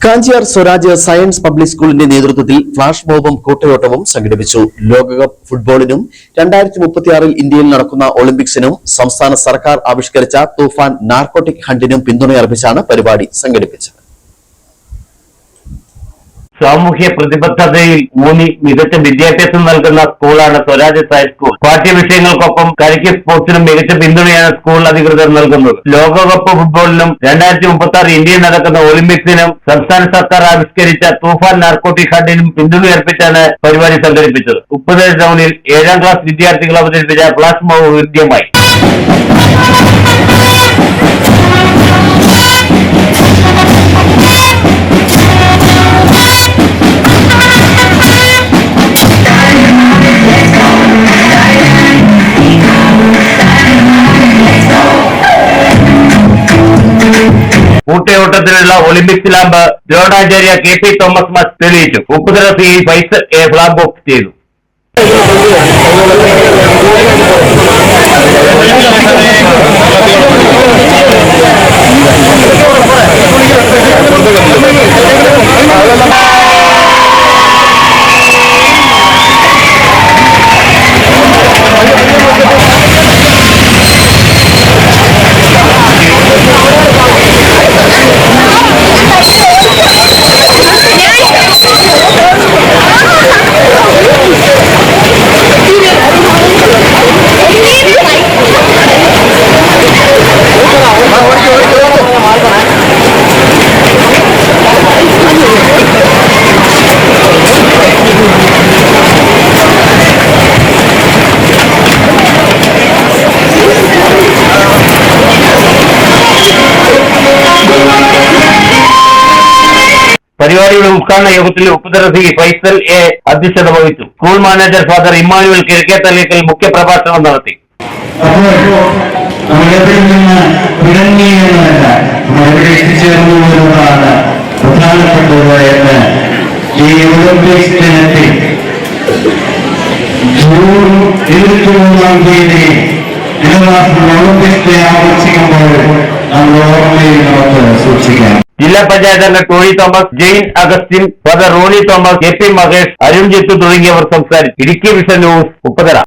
Kanchiyar Swaraj science public സ്കൂളിന്റെ നേതൃത്വത്തിൽ flash മോബും കൂട്ടയോട്ടവും സംഘടിപ്പിച്ചു. ലോകകപ്പ് ഫുട്ബോളിനും 2036 ഇന്ത്യയിൽ നടക്കുന്ന ഒളിമ്പിക്സിനും സംസ്ഥാന സർക്കാർ ആവിഷ്കരിച്ച തൂഫാൻ നാർക്കോട്ടിക് ഹണ്ടിനും പിന്തുണയർപ്പിച്ചാണ് പരിപാടി സംഘടിപ്പിച്ചത്. സാമൂഹ്യ പ്രതിബദ്ധതയിൽ ഊന്നി മികച്ച വിദ്യാഭ്യാസം നൽകുന്ന സ്കൂളാണ് സ്വരാജ് സയൻസ് സ്കൂൾ. പാഠ്യവിഷയങ്ങൾക്കൊപ്പം കരിക്ക് സ്പോർട്സിനും മികച്ച പിന്തുണയാണ് സ്കൂൾ അധികൃതർ നൽകുന്നത്. ലോകകപ്പ് ഫുട്ബോളിനും 2036 ഇന്ത്യയിൽ നടക്കുന്ന ഒളിമ്പിക്സിനും സംസ്ഥാന സർക്കാർ ആവിഷ്കരിച്ച തൂഫാൻ നാർക്കോട്ടിക് ഹണ്ടിനും പിന്തുണയർപ്പിച്ചാണ് പരിപാടി സംഘടിപ്പിച്ചത്. ഉപ്പുതല ടൗണിൽ 7ാം ക്ലാസ് വിദ്യാർത്ഥികൾ അവതരിപ്പിച്ച ഫ്ലാഷ് മോബ് വിദ്യമായി. കൂട്ടയോട്ടത്തിനുള്ള Olympics lamp Dronacharya KP Thomas തെളിയിച്ചു. Upputhala CI Faisal flag off ചെയ്തു. പരിപാടിയുടെ ഉദ്ഘാടന യോഗത്തിൽ ഉപ്പുതല CI ഫൈസൽ അധ്യക്ഷത വഹിച്ചു. School manager father Emmanuel Kizhakkethalakkal മുഖ്യപ്രഭാഷണം നടത്തി. പ്രധാനപ്പെട്ടത് എന്ന് ഈ ഒളിമ്പിക്സ് ദിനത്തിൽ ജൂൺ 23 തീയതി ഒളിമ്പിക്സ് ഡേ ആഘോഷിക്കുമ്പോൾ നമ്മുടെ ഓർമ്മയിൽ നമുക്ക് സൂക്ഷിക്കാം. ജില്ലാ പഞ്ചായത്ത് അംഗം ടോണി തോമസ്, ജെയിൻ അഗസ്റ്റിൻ, ഫാദർ റോണി തോമസ്, KP മഹേഷ്, അരുൺ ജിത്തു തുടങ്ങിയവർ സംസാരിച്ചു. Idukki vision news, Upputhala.